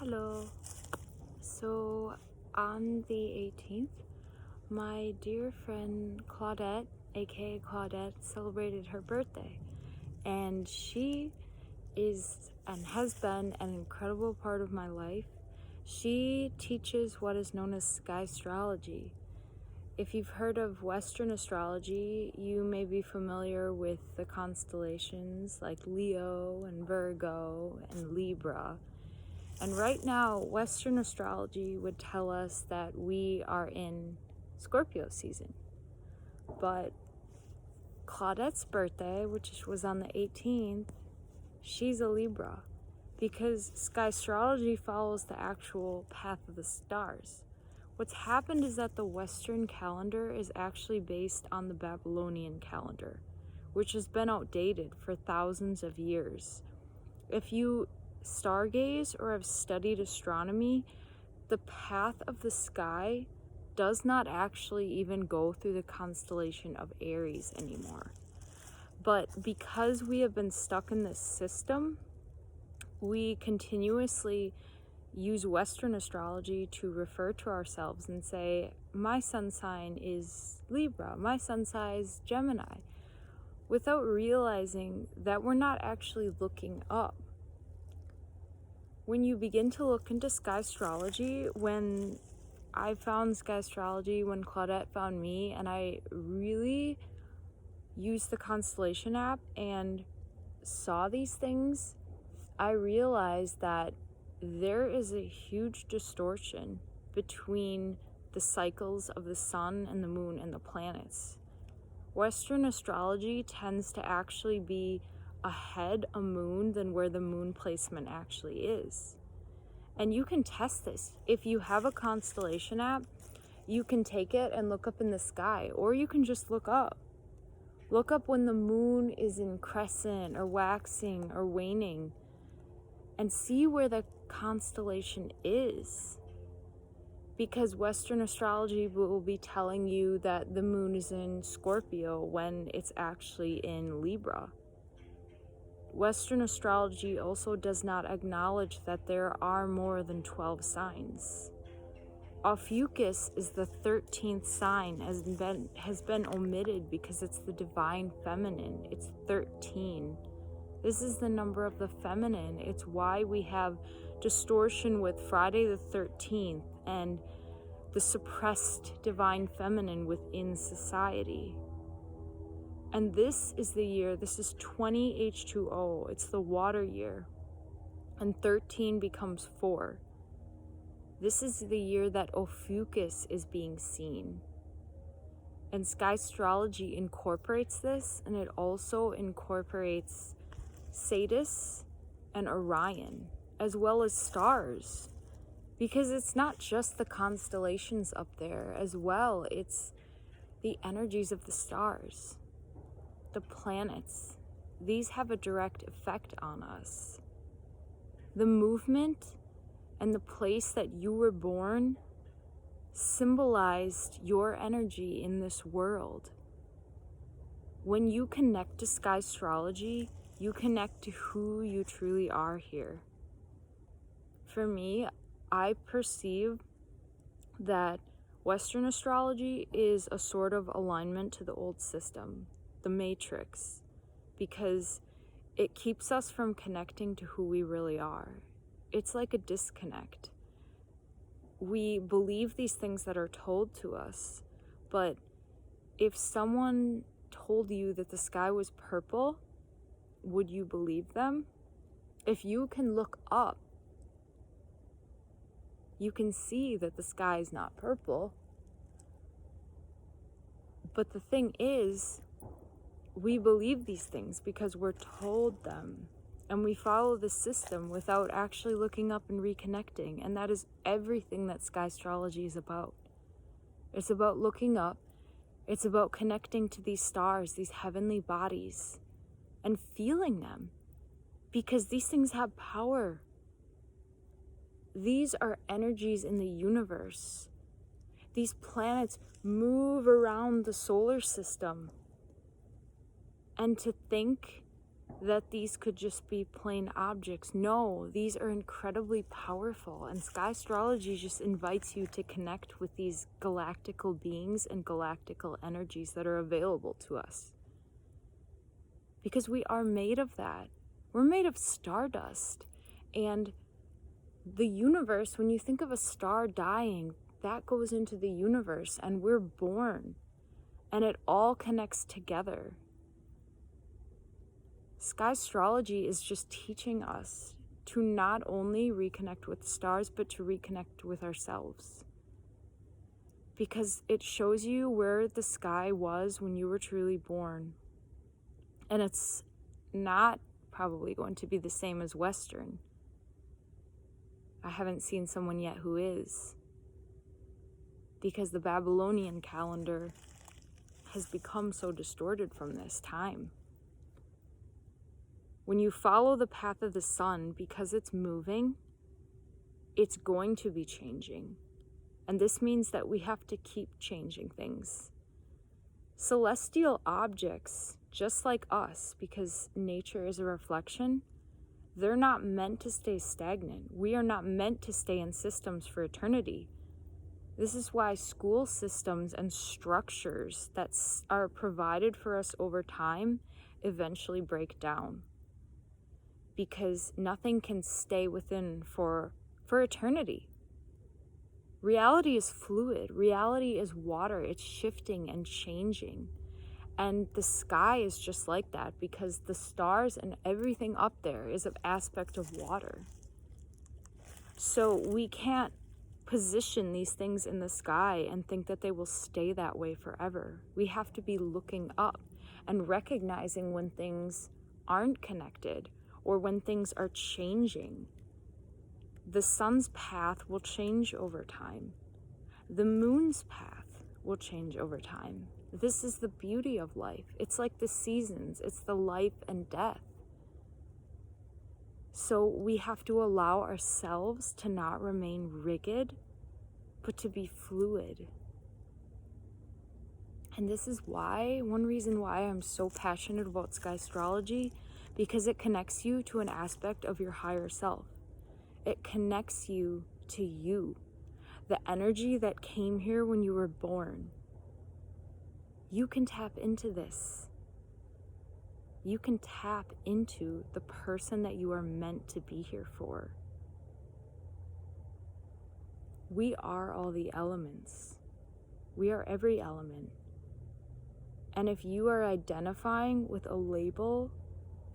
Hello. So on the 18th, my dear friend Claudette, aka Claudette, celebrated her birthday, and she is and has been an incredible part of my life. She teaches what is known as Sky Astrology. If you've heard of Western astrology, you may be familiar with the constellations like Leo and Virgo and Libra. And right now, Western astrology would tell us that we are in Scorpio season. But Claudette's birthday, which was on the 18th, she's a Libra, because Sky Astrology follows the actual path of the stars. What's happened is that the Western calendar is actually based on the Babylonian calendar, which has been outdated for thousands of years. If you stargaze or have studied astronomy, the path of the sky does not actually even go through the constellation of Aries anymore. But because we have been stuck in this system, we continuously use Western astrology to refer to ourselves and say, my sun sign is Libra, my sun sign is Gemini, without realizing that we're not actually looking up. When you begin to look into Sky Astrology, when I found Sky Astrology, when Claudette found me, and I really used the constellation app and saw these things, I realized that there is a huge distortion between the cycles of the sun and the moon and the planets. Western astrology tends to actually be ahead a moon than where the moon placement actually is. And you can test this. If you have a constellation app, you can take it and look up in the sky, or you can just look up. Look up when the moon is in crescent or waxing or waning, and see where the constellation is. Because Western astrology will be telling you that the moon is in Scorpio when it's actually in Libra. Western astrology also does not acknowledge that there are more than 12 signs. Ophiuchus is the 13th sign, has been omitted because it's the divine feminine. It's 13. This is the number of the feminine. It's why we have distortion with Friday the 13th and the suppressed divine feminine within society. And this is the year, this is 20 H2O, it's the water year, and 13 becomes 4. This is the year that Ophiuchus is being seen. And Sky Astrology incorporates this, and it also incorporates Satis and Orion, as well as stars, because it's not just the constellations up there as well, it's the energies of the stars, the planets. These have a direct effect on us. The movement and the place that you were born symbolized your energy in this world. When you connect to Sky Astrology, you connect to who you truly are here. For me, I perceive that Western astrology is a sort of alignment to the old system, the matrix, because it keeps us from connecting to who we really are. It's like a disconnect. We believe these things that are told to us, but if someone told you that the sky was purple, would you believe them? If you can look up, you can see that the sky is not purple. But the thing is, we believe these things because we're told them, and we follow the system without actually looking up and reconnecting. And that is everything that Sky Astrology is about. It's about looking up. It's about connecting to these stars, these heavenly bodies, and feeling them, because these things have power. These are energies in the universe. These planets move around the solar system. And to think that these could just be plain objects. No, these are incredibly powerful, and Sky Astrology just invites you to connect with these galactical beings and galactical energies that are available to us. Because we are made of that. We're made of stardust. And the universe, when you think of a star dying, that goes into the universe, and we're born. And it all connects together. Sky Astrology is just teaching us to not only reconnect with the stars, but to reconnect with ourselves. Because it shows you where the sky was when you were truly born. And it's not probably going to be the same as Western. I haven't seen someone yet who is. Because the Babylonian calendar has become so distorted from this time. When you follow the path of the sun, because it's moving, it's going to be changing. And this means that we have to keep changing things. Celestial objects, just like us, because nature is a reflection, they're not meant to stay stagnant. We are not meant to stay in systems for eternity. This is why school systems and structures that are provided for us over time eventually break down. Because nothing can stay within for eternity. Reality is fluid. Reality is water. It's shifting and changing. And the sky is just like that, because the stars and everything up there is an aspect of water. So we can't position these things in the sky and think that they will stay that way forever. We have to be looking up and recognizing when things aren't connected, or when things are changing. The sun's path will change over time. The moon's path will change over time. This is the beauty of life. It's like the seasons. It's the life and death. So we have to allow ourselves to not remain rigid, but to be fluid. And this is why, one reason why I'm so passionate about Sky Astrology, because it connects you to an aspect of your higher self. It connects you to you, the energy that came here when you were born. You can tap into this. You can tap into the person that you are meant to be here for. We are all the elements. We are every element. And if you are identifying with a label,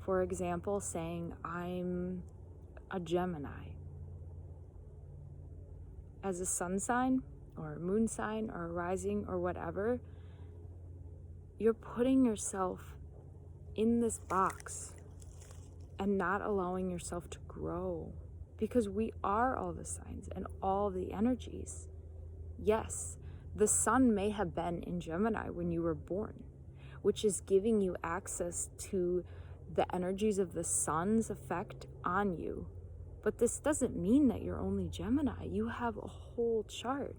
for example, saying, I'm a Gemini, as a sun sign, or a moon sign, or a rising, or whatever, you're putting yourself in this box and not allowing yourself to grow, because we are all the signs and all the energies. Yes, the sun may have been in Gemini when you were born, which is giving you access to the energies of the sun's effect on you. But this doesn't mean that you're only Gemini. You have a whole chart.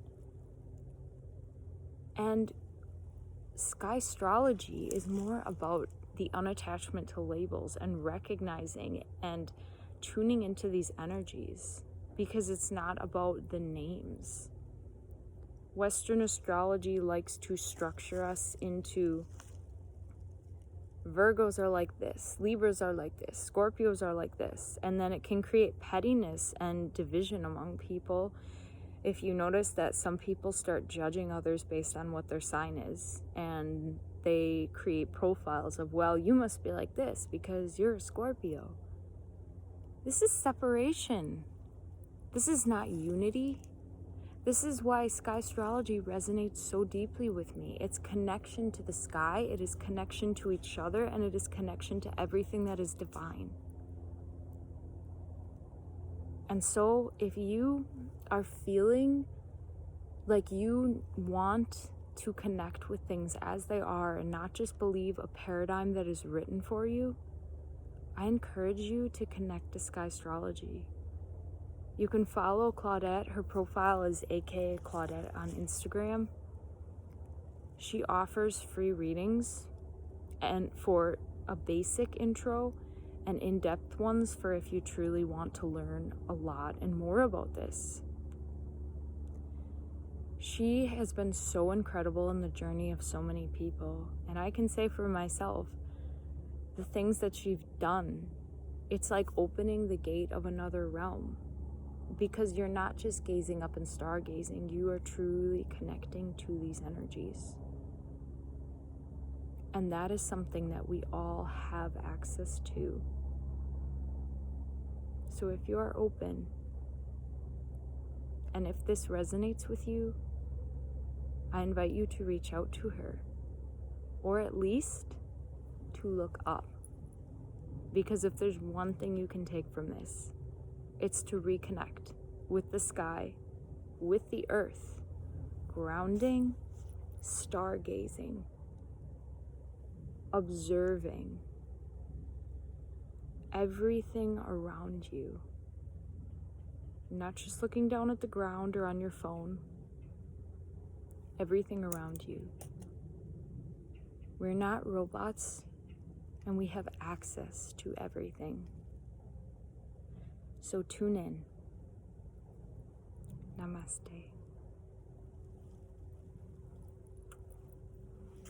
And Sky Astrology is more about the unattachment to labels and recognizing and tuning into these energies, because it's not about the names. Western astrology likes to structure us into Virgos are like this, Libras are like this, Scorpios are like this, and then it can create pettiness and division among people. If you notice that some people start judging others based on what their sign is, and they create profiles of, well, you must be like this because you're a Scorpio. This is separation. This is not unity. This is why Sky Astrology resonates so deeply with me. It's connection to the sky, it is connection to each other, and it is connection to everything that is divine. And so if you are feeling like you want to connect with things as they are and not just believe a paradigm that is written for you, I encourage you to connect to Sky Astrology. You can follow Claudette. Her profile is aka Claudette on Instagram. She offers free readings and for a basic intro, and in-depth ones for if you truly want to learn a lot and more about this. She has been so incredible in the journey of so many people, and I can say for myself, the things that she's done, it's like opening the gate of another realm, because you're not just gazing up and stargazing, you are truly connecting to these energies. And that is something that we all have access to. So if you are open, and if this resonates with you, I invite you to reach out to her, or at least to look up. Because if there's one thing you can take from this, it's to reconnect with the sky, with the earth, grounding, stargazing, observing everything around you. Not just looking down at the ground or on your phone. Everything around you. We're not robots, and we have access to everything. So tune in. Namaste.